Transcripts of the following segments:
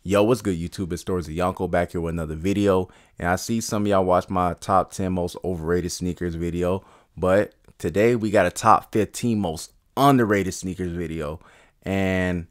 Yo, what's good, YouTube? It's Stories of Yonko back here with another video. And I see some of y'all watch my top 10 most overrated sneakers video. But today we got a top 15 most underrated sneakers video. And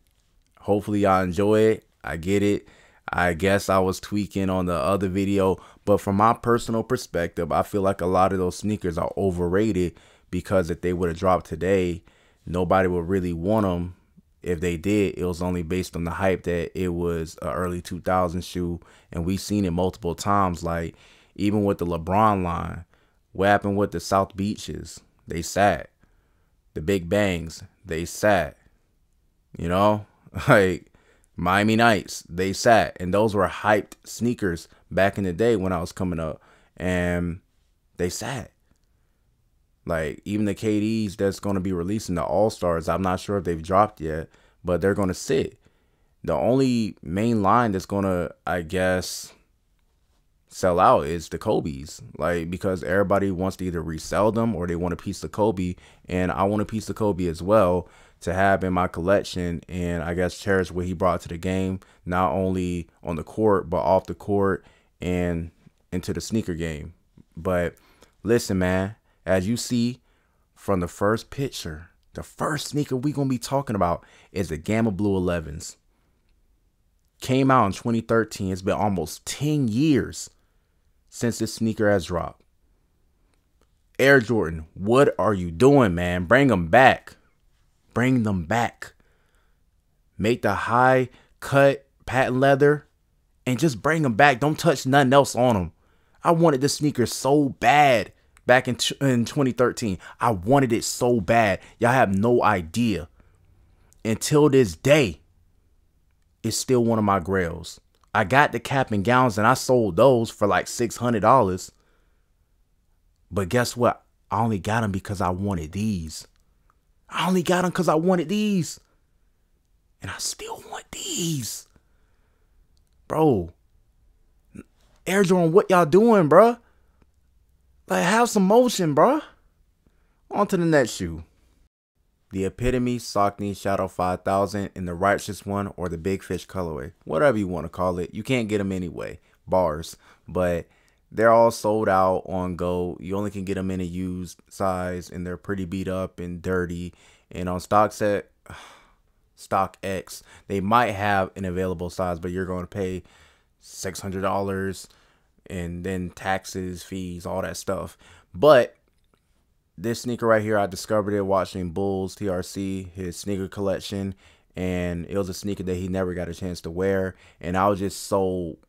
hopefully y'all enjoy it. I get it. I guess I was tweaking on the other video. But from my personal perspective, I feel like a lot of those sneakers are overrated because if they would have dropped today, nobody would really want them. If they did, it was only based on the hype that it was an early 2000s shoe. And we've seen it multiple times. Like, even with the LeBron line, what happened with the South Beaches? They sat. The Big Bangs, they sat. You know? Like, Miami Nights, they sat. And those were hyped sneakers back in the day when I was coming up. And they sat. Like, even the KDs that's going to be releasing the All-Stars, I'm not sure if they've dropped yet, but they're going to sit. The only main line that's going to, I guess, sell out is the Kobe's. Like, because everybody wants to either resell them or they want a piece of Kobe. And I want a piece of Kobe as well to have in my collection and I guess cherish what he brought to the game, not only on the court, but off the court and into the sneaker game. But listen, man. As you see from the first picture, the first sneaker we're going to be talking about is the Gamma Blue 11s. Came out in 2013. It's been almost 10 years since this sneaker has dropped. Air Jordan, what are you doing, man? Bring them back. Bring them back. Make the high cut patent leather and just bring them back. Don't touch nothing else on them. I wanted this sneaker so bad. Back in 2013, I wanted it so bad. Y'all have no idea. Until this day, it's still one of my grails. I got the cap and gowns and I sold those for like $600. But guess what? I only got them because I wanted these. I only got them because I wanted these. And I still want these. Bro. Air Jordan, what y'all doing, bro? Like, have some motion, bruh. On to the next shoe. The epitome Saucony Shadow 5000 in the righteous one or the big fish colorway. Whatever you want to call it. You can't get them anyway. Bars. But they're all sold out on Go. You only can get them in a used size. And they're pretty beat up and dirty. And on StockX, they might have an available size. But you're going to pay $600. And then taxes, fees, all that stuff. But this sneaker right here, I discovered it watching Bulls TRC, his sneaker collection. And it was a sneaker that he never got a chance to wear. And I was just so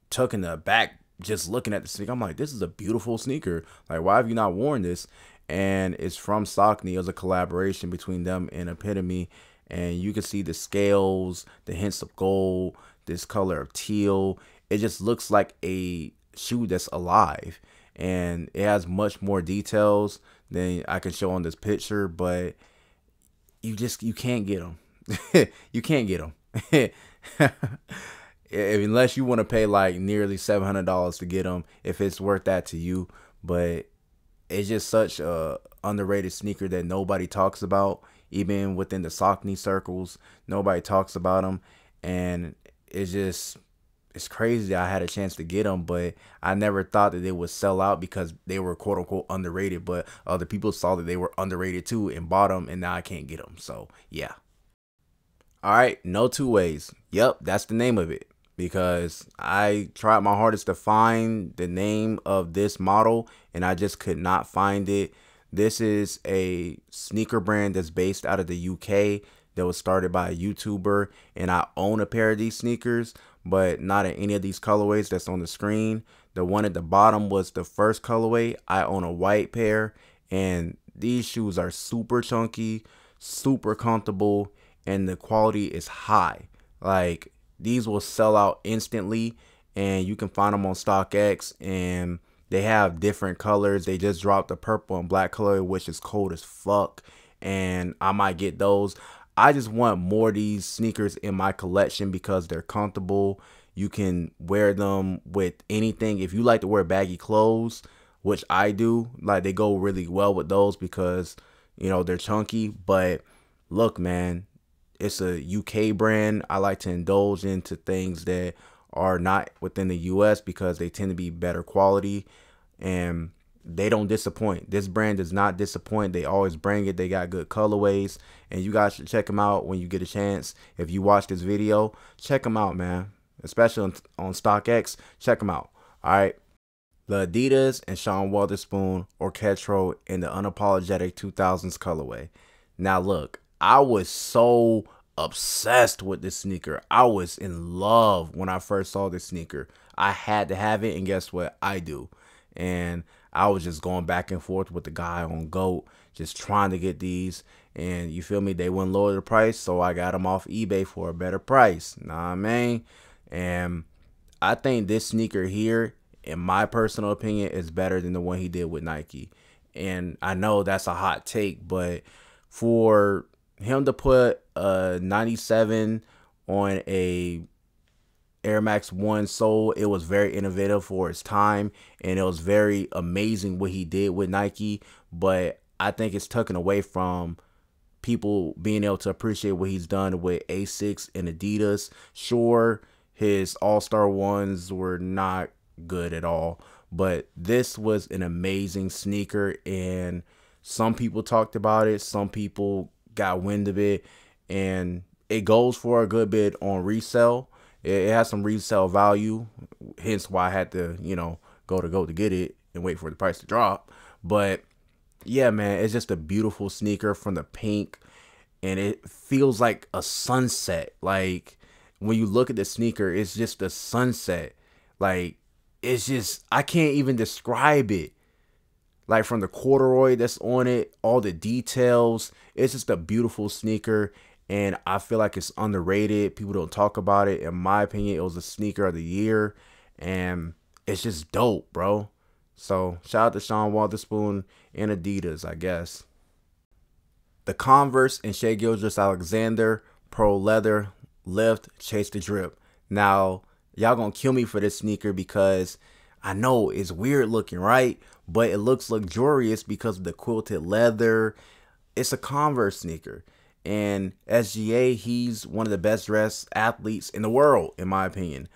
taken aback just looking at the sneaker. I'm like, this is a beautiful sneaker. Like, why have you not worn this? And it's from Saucony. It was a collaboration between them and Epitome. And you can see the scales, the hints of gold, this color of teal. It just looks like a shoe that's alive, and it has much more details than I can show on this picture, but you can't get them. You can't get them. Unless you want to pay like nearly $700 to get them, if it's worth that to you. But it's just such a underrated sneaker that nobody talks about, even within the Saucony circles. Nobody talks about them, and it's crazy that I had a chance to get them, but I never thought that they would sell out because they were quote unquote underrated. But other people saw that they were underrated too and bought them, and now I can't get them. So yeah. All right, no two ways. Yep, that's the name of it, because I tried my hardest to find the name of this model and I just could not find it. This is a sneaker brand that's based out of the UK that was started by a YouTuber, and I own a pair of these sneakers, but not in any of these colorways that's on the screen. The one at the bottom was the first colorway. I own a white pair, and these shoes are super chunky, super comfortable, and the quality is high. Like, these will sell out instantly, and you can find them on StockX, and they have different colors. They just dropped the purple and black color, which is cold as fuck, and I might get those. I just want more of these sneakers in my collection because they're comfortable. You can wear them with anything. If you like to wear baggy clothes, which I do, like, they go really well with those because, you know, they're chunky. But look, man, it's a UK brand. I like to indulge into things that are not within the US because they tend to be better quality and they don't disappoint. This brand does not disappoint. They always bring it. They got good colorways, and you guys should check them out when you get a chance. If you watch this video, check them out, man. Especially on StockX, check them out. All right. The Adidas and Sean Wotherspoon Orchestral in the Unapologetic 2000s colorway. Now look, I was so obsessed with this sneaker. I was in love when I first saw this sneaker. I had to have it, and guess what? I do. And I was just going back and forth with the guy on GOAT, just trying to get these. And you feel me? They wouldn't lower the price, so I got them off eBay for a better price. Know what I mean? And I think this sneaker here, in my personal opinion, is better than the one he did with Nike. And I know that's a hot take, but for him to put a 97 on a Air Max 1 sole, it was very innovative for its time, and it was very amazing what he did with Nike. But I think it's taken away from people being able to appreciate what he's done with Asics and Adidas. Sure, his All-Star ones were not good at all, but this was an amazing sneaker, and some people talked about it, some people got wind of it, and it goes for a good bit on resale. It has some resale value, hence why I had to, you know, go to get it and wait for the price to drop. But yeah, man, it's just a beautiful sneaker from the pink, and it feels like a sunset. Like when you look at the sneaker, it's just a sunset. Like it's just, I can't even describe it. Like from the corduroy that's on it, all the details, it's just a beautiful sneaker. And I feel like it's underrated. People don't talk about it. In my opinion, it was a sneaker of the year. And it's just dope, bro. So shout out to Sean Wotherspoon and Adidas, I guess. The Converse and Shai Gilgeous-Alexander Pro Leather Lift Chase the Drip. Now, y'all gonna kill me for this sneaker because I know it's weird looking, right? But it looks luxurious because of the quilted leather. It's a Converse sneaker. And SGA, he's one of the best dressed athletes in the world, in my opinion.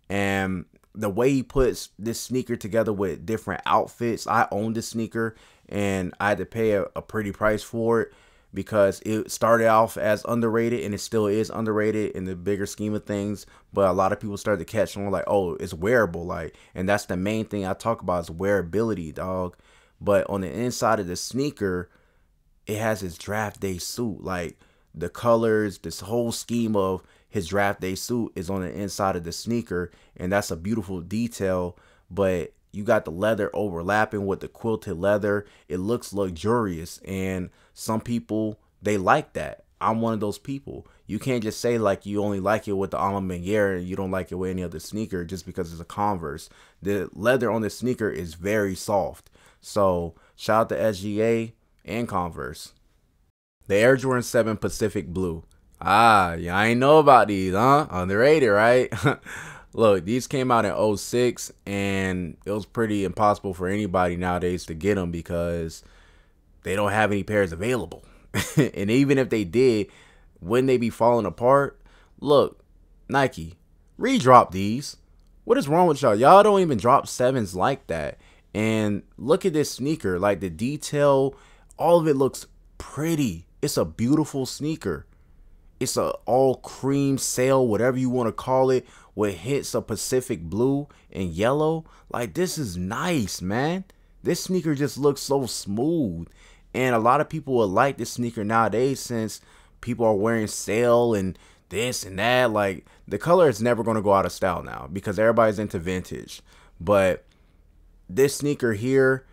And the way he puts this sneaker together with different outfits, I own this sneaker and I had to pay a pretty price for it because it started off as underrated, and it still is underrated in the bigger scheme of things. But a lot of people started to catch on like, oh, it's wearable. Like, and that's the main thing I talk about is wearability, dog. But on the inside of the sneaker, it has his draft day suit. Like the colors, this whole scheme of his draft day suit is on the inside of the sneaker, and that's a beautiful detail. But you got the leather overlapping with the quilted leather. It looks luxurious, and some people, they like that. I'm one of those people. You can't just say like you only like it with the Alma Meniere and you don't like it with any other sneaker just because it's a Converse. The leather on the sneaker is very soft. So shout out to SGA and Converse. The Air Jordan 7 Pacific Blue. Ah, yeah, I ain't know about these, huh? Underrated, right? Look, these came out in 06, and it was pretty impossible for anybody nowadays to get them because they don't have any pairs available. And even if they did, wouldn't they be falling apart? Look, Nike, redrop these. What is wrong with y'all? Y'all don't even drop 7s like that. And look at this sneaker. Like the detail, all of it looks pretty. It's a beautiful sneaker. It's a all cream sail, whatever you want to call it, with hits of Pacific blue and yellow. Like, this is nice, man. This sneaker just looks so smooth. And a lot of people will like this sneaker nowadays since people are wearing sail and this and that. Like, the color is never going to go out of style now because everybody's into vintage. But this sneaker here,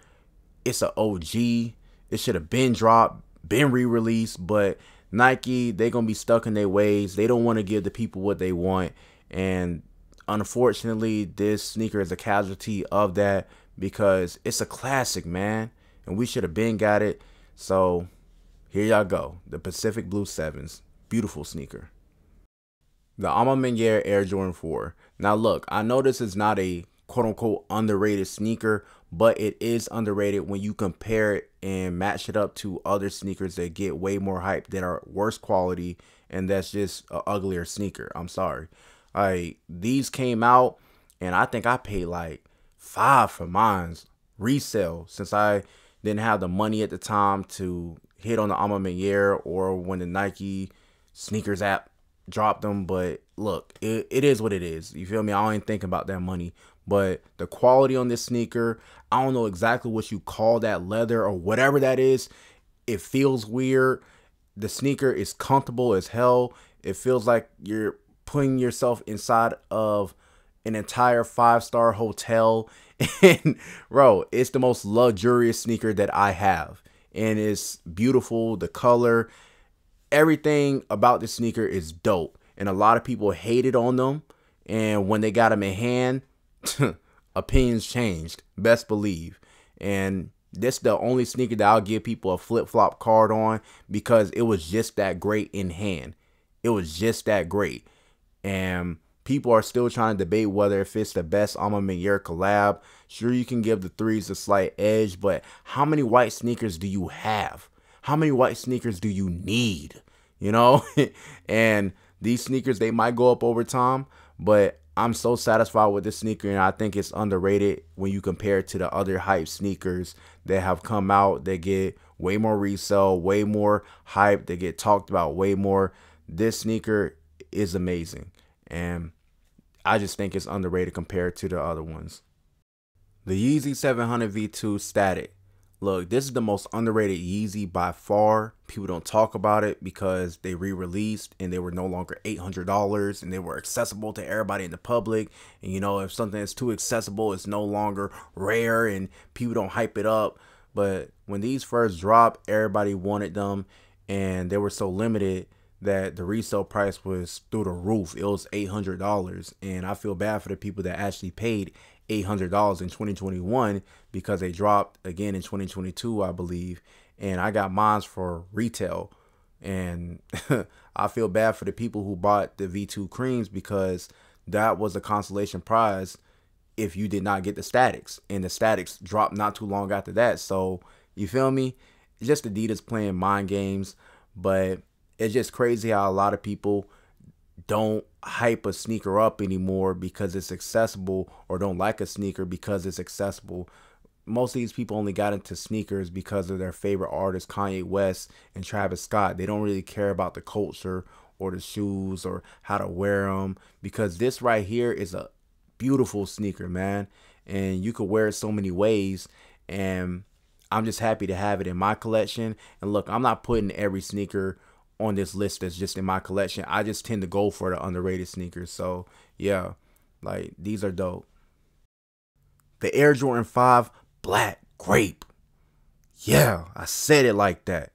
it's an OG. It should have been dropped, been re-released, but Nike, they're going to be stuck in their ways. They don't want to give the people what they want. And unfortunately, this sneaker is a casualty of that because it's a classic, man. And we should have been got it. So here y'all go. The Pacific Blue 7s. Beautiful sneaker. The Alma Meniere Air Jordan 4. Now look, I know this is not a quote unquote underrated sneaker, but it is underrated when you compare it and match it up to other sneakers that get way more hype, that are worse quality, and that's just an uglier sneaker. I'm sorry. These came out and I think I paid like $5 for mine's resale, since I didn't have the money at the time to hit on the Unapologetic or when the Nike sneakers app dropped them. But look, it is what it is. You feel me? I don't even think about that money. But the quality on this sneaker, I don't know exactly what you call that, leather or whatever that is. It feels weird. The sneaker is comfortable as hell. It feels like you're putting yourself inside of an entire 5-star hotel. And bro, it's the most luxurious sneaker that I have, and it's beautiful. The color, everything about the sneaker is dope, and a lot of people hated on them, and when they got them in hand, opinions changed, best believe. And this is the only sneaker that I'll give people a flip-flop card on, because it was just that great in hand. It was just that great. And people are still trying to debate whether if it's the best Unapologetic collab. Sure, you can give the threes a slight edge, but how many white sneakers do you have? How many white sneakers do you need? You know? And these sneakers, they might go up over time, but I'm so satisfied with this sneaker, and I think it's underrated when you compare it to the other hype sneakers that have come out. They get way more resale, way more hype, they get talked about way more. This sneaker is amazing, and I just think it's underrated compared to the other ones. The Yeezy 700 V2 Static. Look, this is the most underrated Yeezy by far. People don't talk about it because they re-released and they were no longer $800 and they were accessible to everybody in the public. And you know, if something is too accessible, it's no longer rare and people don't hype it up. But when these first dropped, everybody wanted them, and they were so limited that the resale price was through the roof. It was $800, and I feel bad for the people that actually paid $800 in 2021, because they dropped again in 2022, I believe, and I got mine for retail. And I feel bad for the people who bought the V2 creams, because that was a consolation prize if you did not get the statics, and the statics dropped not too long after that. So you feel me? It's just Adidas playing mind games. But it's just crazy how a lot of people don't hype a sneaker up anymore because it's accessible, or don't like a sneaker because it's accessible. Most of these people only got into sneakers because of their favorite artists, Kanye West and Travis Scott. They don't really care about the culture or the shoes or how to wear them, because this right here is a beautiful sneaker, man, and you could wear it so many ways. And I'm just happy to have it in my collection. And look, I'm not putting every sneaker on this list that's just in my collection. I just tend to go for the underrated sneakers. So yeah, like, these are dope. The Air Jordan 5 Black Grape. Yeah, I said it like that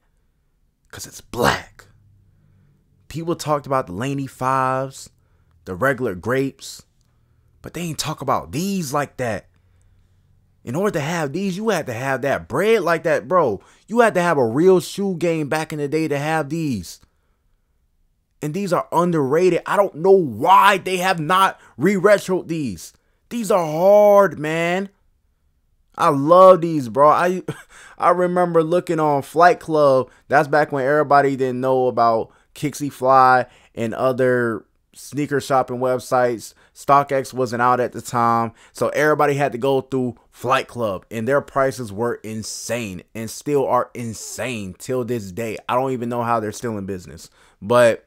because it's black. People talked about the Laney 5s, the regular grapes, but they ain't talk about these like that. In order to have these, you had to have that bread like that, bro. You had to have a real shoe game back in the day to have these. And these are underrated. I don't know why they have not re-retroed these. These are hard, man. I love these, bro. I remember looking on Flight Club. That's back when everybody didn't know about Kixie Fly and other sneaker shopping websites. StockX wasn't out at the time, so everybody had to go through Flight Club, and their prices were insane and still are insane till this day. I don't even know how they're still in business. But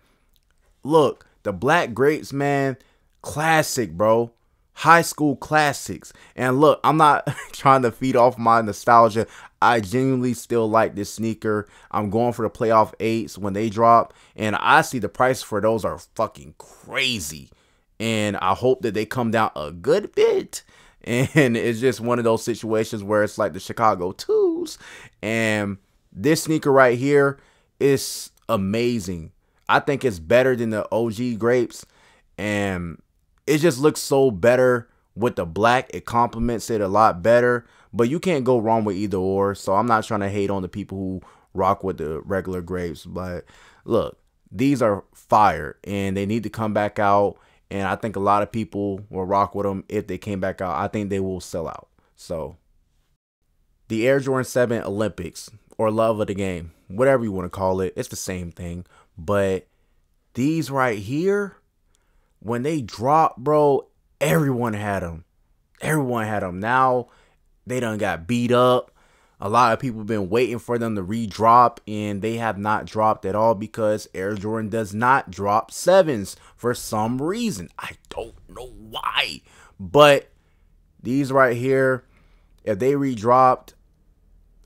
look, the Black Grapes, man, classic, bro. High school classics. And look, I'm not trying to feed off my nostalgia. I genuinely still like this sneaker. I'm going for the playoff 8s when they drop, and I see the price for those are fucking crazy. And I hope that they come down a good bit. And it's just one of those situations where it's like the Chicago 2s. And this sneaker right here is amazing. I think it's better than the OG Grapes. And it just looks so better with the black. It complements it a lot better. But you can't go wrong with either or. So I'm not trying to hate on the people who rock with the regular Grapes. But look, these are fire. And they need to come back out and I think a lot of people will rock with them if they came back out. I think they will sell out. So the Air Jordan 7 Olympics, or love of the game, whatever you want to call it, it's the same thing. But these right here, when they drop, bro, everyone had them. Everyone had them. Now they done got beat up. A lot of people have been waiting for them to re-drop, and they have not dropped at all because Air Jordan does not drop 7s for some reason. I don't know why. But these right here, if they re-dropped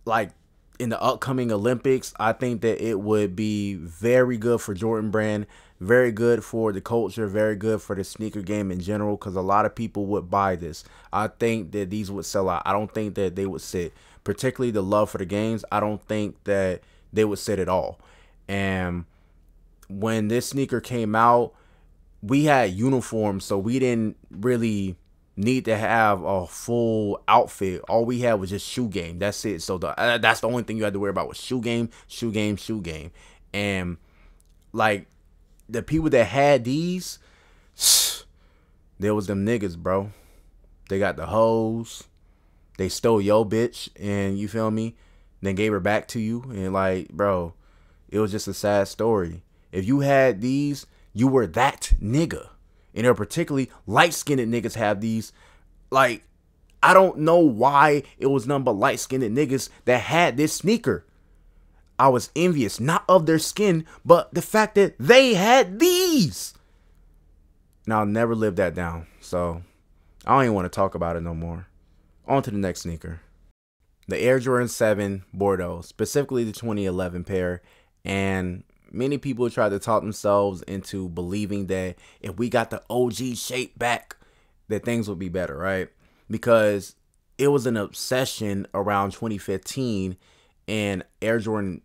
like in the upcoming Olympics, I think that it would be very good for Jordan Brand, very good for the culture, very good for the sneaker game in general, because a lot of people would buy this. I think that these would sell out. I don't think that they would sit. Particularly the love for the games, I don't think that they would sit at all. And when this sneaker came out, we had uniforms, so we didn't really need to have a full outfit. All we had was just shoe game. That's it. So that's the only thing you had to worry about was shoe game, shoe game, shoe game. And like the people that had these, there was them niggas, bro. They got the hoes. They stole your bitch, and you feel me? Then gave her back to you, and like, bro, it was just a sad story. If you had these, you were that nigga. And they're particularly light-skinned niggas have these. Like, I don't know why it was none but light-skinned niggas that had this sneaker. I was envious, not of their skin, but the fact that they had these. And I'll never live that down. So I don't even want to talk about it no more. On to the next sneaker. The Air Jordan 7 Bordeaux, specifically the 2011 pair. And many people try to talk themselves into believing that if we got the OG shape back, that things would be better, right? Because it was an obsession around 2015, and Air Jordan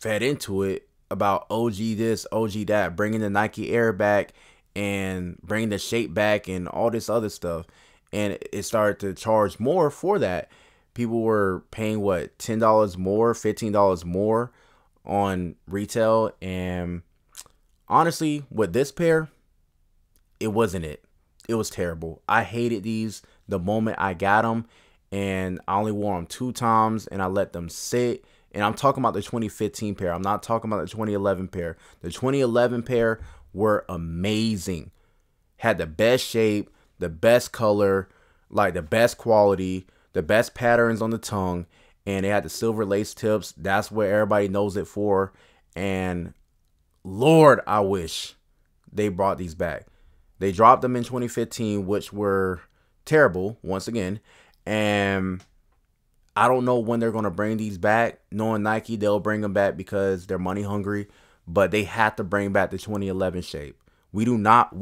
fed into it about OG this, OG that, bringing the Nike Air back and bringing the shape back and all this other stuff. And it started to charge more for that. People were paying, what, $10 more, $15 more on retail. And honestly, with this pair, it wasn't it. It was terrible. I hated these the moment I got them. And I only wore them 2 times, and I let them sit. And I'm talking about the 2015 pair. I'm not talking about the 2011 pair. The 2011 pair were amazing. Had the best shape, the best color, like the best quality, the best patterns on the tongue, and they had the silver lace tips. That's what everybody knows it for. And Lord, I wish they brought these back. They dropped them in 2015, which were terrible once again. And I don't know when they're going to bring these back. Knowing Nike, they'll bring them back because they're money hungry, but they have to bring back the 2011 shape. We do not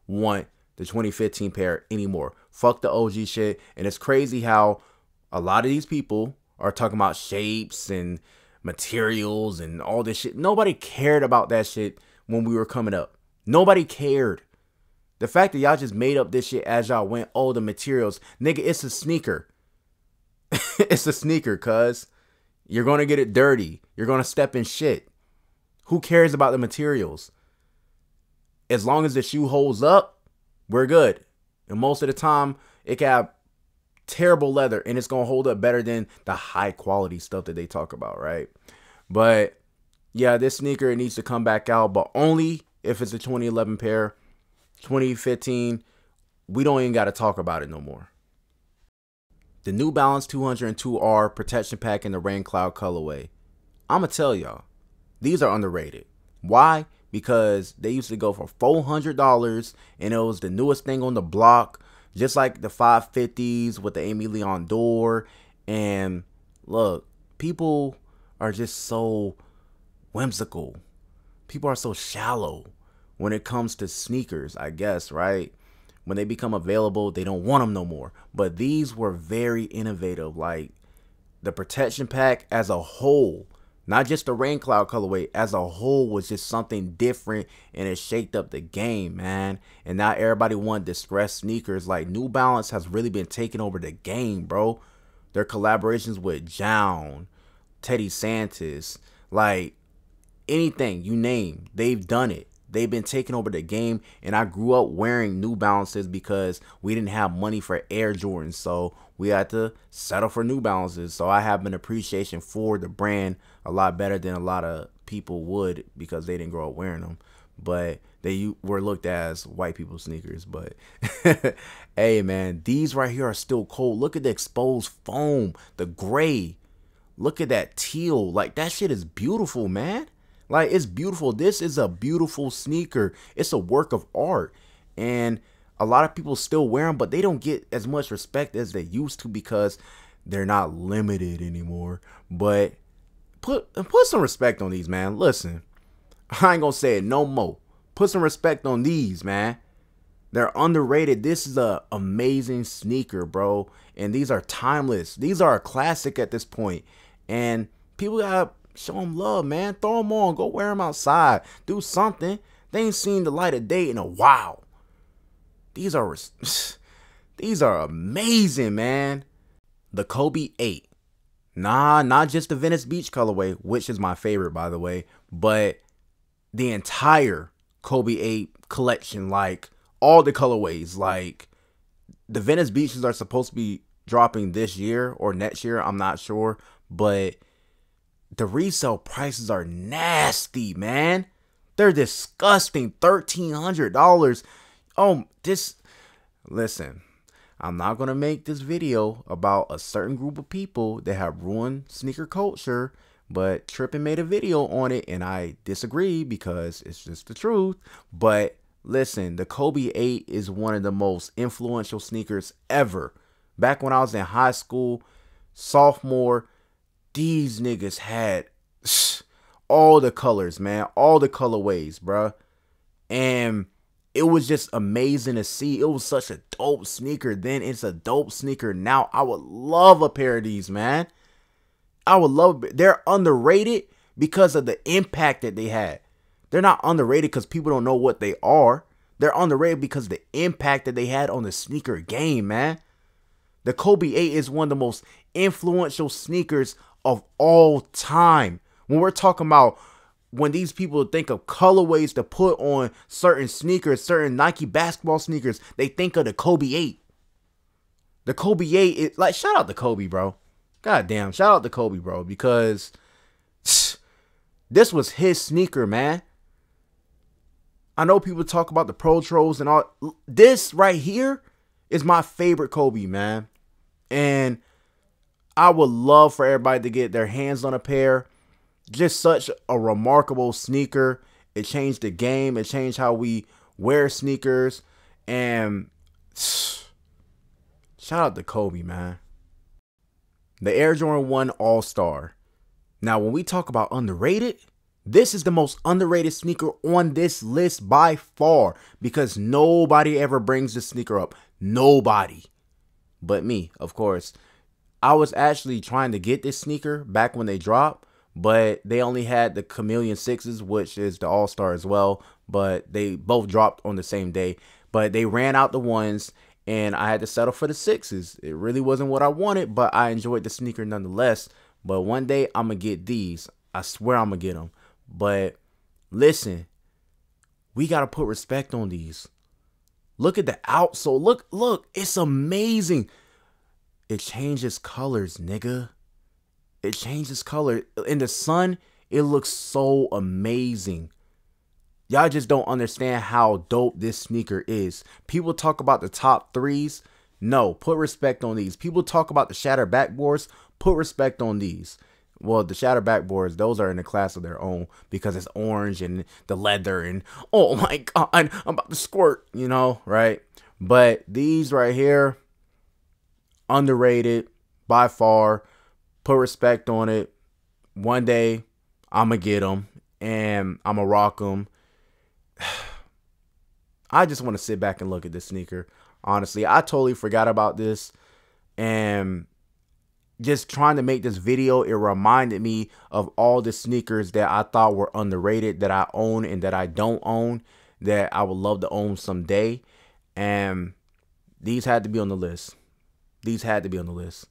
want the 2015 pair anymore. Fuck the OG shit. And it's crazy how a lot of these people are talking about shapes and materials and all this shit. Nobody cared about that shit when we were coming up. Nobody cared. The fact that y'all just made up this shit as y'all went, oh, the materials. Nigga, it's a sneaker. It's a sneaker, cuz. You're going to get it dirty. You're going to step in shit. Who cares about the materials? As long as the shoe holds up, we're good. And most of the time, it can have terrible leather, and it's going to hold up better than the high quality stuff that they talk about, right? But yeah, this sneaker, it needs to come back out, but only if it's a 2011 pair. 2015, we don't even got to talk about it no more. The New Balance 202R protection pack in the Rain Cloud colorway. I'ma tell y'all, these are underrated. Why? Because they used to go for $400, and it was the newest thing on the block, just like the 550s with the Amy Leon door. And look, people are just so whimsical. People are so shallow when it comes to sneakers, I guess, right? When they become available, they don't want them no more. But these were very innovative. Like the protection pack as a whole, not just the Rain Cloud colorway, as a whole was just something different, and it shaked up the game, man. And now everybody want distressed sneakers. Like New Balance has really been taking over the game, bro. Their collaborations with Jown, Teddy Santis, like anything you name, they've done it. They've been taking over the game, and I grew up wearing New Balances because we didn't have money for Air Jordans, so we had to settle for New Balances. So I have an appreciation for the brand a lot better than a lot of people would because they didn't grow up wearing them. But they were looked at as white people sneakers. But hey, man, these right here are still cold. Look at the exposed foam, the gray. Look at that teal. Like, that shit is beautiful, man. Like, it's beautiful. This is a beautiful sneaker. It's a work of art. And a lot of people still wear them, but they don't get as much respect as they used to because they're not limited anymore. But put some respect on these, man. Listen, I ain't gonna say it no more. Put some respect on these, man. They're underrated. This is a amazing sneaker, bro. And these are timeless. These are a classic at this point. And people gotta show them love, man. Throw them on. Go wear them outside. Do something. They ain't seen the light of day in a while. These are amazing, man. The Kobe 8. Nah, not just the Venice Beach colorway, which is my favorite, by the way, but the entire Kobe 8 collection, like all the colorways. Like, the Venice Beaches are supposed to be dropping this year or next year, I'm not sure, but the resale prices are nasty, man. They're disgusting. $1,300. Oh, listen, I'm not going to make this video about a certain group of people that have ruined sneaker culture, but Trippin made a video on it, and I disagree because it's just the truth. But listen, the Kobe 8 is one of the most influential sneakers ever. Back when I was in high school, sophomore, these niggas had all the colors, man. All the colorways, bruh. And it was just amazing to see. It was such a dope sneaker then. It's a dope sneaker now. I would love a pair of these, man. I would love it. They're underrated because of the impact that they had. They're not underrated because people don't know what they are. They're underrated because of the impact that they had on the sneaker game, man. The Kobe 8 is one of the most influential sneakers of all time. When we're talking about when these people think of colorways to put on certain sneakers, certain Nike basketball sneakers, they think of the Kobe 8. The Kobe 8 is like, shout out to Kobe, bro. God damn, shout out to Kobe, bro, because this was his sneaker, man. I know people talk about the Pro Trolls and all. This right here is my favorite Kobe, man. And I would love for everybody to get their hands on a pair. Just such a remarkable sneaker. It changed the game. It changed how we wear sneakers. And shout out to Kobe, man. The Air Jordan 1 All-Star. Now, when we talk about underrated, this is the most underrated sneaker on this list by far because nobody ever brings this sneaker up. Nobody. But me, of course. I was actually trying to get this sneaker back when they dropped, but they only had the Chameleon 6s, which is the All-Star as well, but they both dropped on the same day. But they ran out the ones, and I had to settle for the 6s. It really wasn't what I wanted, but I enjoyed the sneaker nonetheless. But one day, I'm going to get these. I swear I'm going to get them. But listen, we got to put respect on these. Look at the outsole. Look, it's amazing. It changes colors, nigga. It changes color. In the sun, it looks so amazing. Y'all just don't understand how dope this sneaker is. People talk about the top threes. No, put respect on these. People talk about the shattered backboards. Put respect on these. Well, the shattered backboards, those are in a class of their own because it's orange and the leather and, oh my God, I'm about to squirt, you know, right? But these right here, underrated by far. Put respect on it. One day, I'm going to get them and I'm going to rock them. I just want to sit back and look at this sneaker. Honestly, I totally forgot about this. And just trying to make this video, it reminded me of all the sneakers that I thought were underrated, that I own and that I don't own, that I would love to own someday. And these had to be on the list. These had to be on the list.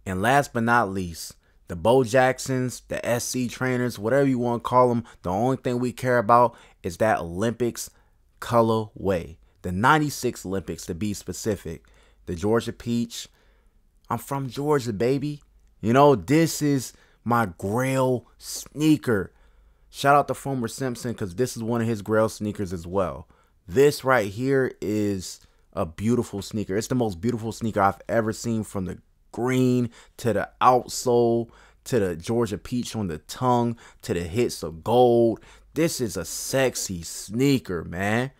And last but not least, The Bo Jacksons, the SC trainers, whatever you want to call them, the only thing we care about is that Olympics colorway. The 96 Olympics to be specific. The Georgia Peach. I'm from Georgia, baby. You know, this is my Grail sneaker. Shout out to Former Simpson because this is one of his Grail sneakers as well. This right here is a beautiful sneaker. It's the most beautiful sneaker I've ever seen, from the green to the outsole to the Georgia Peach on the tongue to the hits of gold. This is a sexy sneaker, man.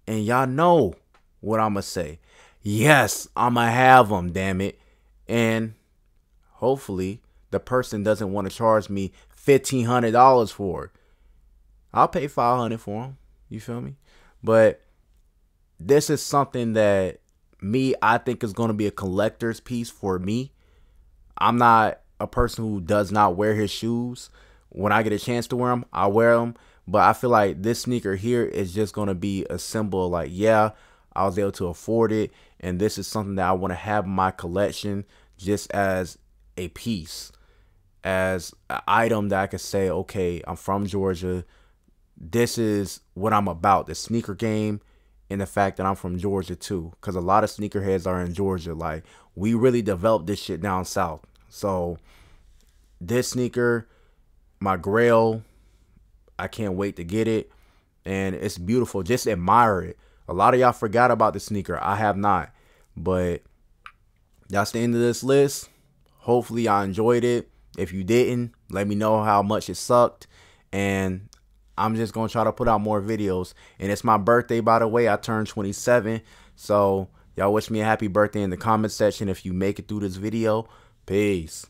And y'all know what I'm going to say. Yes, I'm going to have them, damn it. And hopefully the person doesn't want to charge me $1,500 for it. I'll pay $500 for them. You feel me? But this is something that I think is going to be a collector's piece for me. I'm not a person who does not wear his shoes. When I get a chance to wear them, I wear them. But I feel like this sneaker here is just going to be a symbol like, yeah, I was able to afford it. And this is something that I want to have in my collection just as a piece, as an item that I could say, okay, I'm from Georgia. This is what I'm about, the sneaker game, and the fact that I'm from Georgia too. Because a lot of sneakerheads are in Georgia. Like, we really developed this shit down south. So this sneaker, my Grail, I can't wait to get it. And it's beautiful. Just admire it. A lot of y'all forgot about the sneaker. I have not. But that's the end of this list. Hopefully y'all enjoyed it. If you didn't, let me know how much it sucked. And I'm just going to try to put out more videos. And it's my birthday, by the way. I turned 27. So y'all wish me a happy birthday in the comment section if you make it through this video. Peace.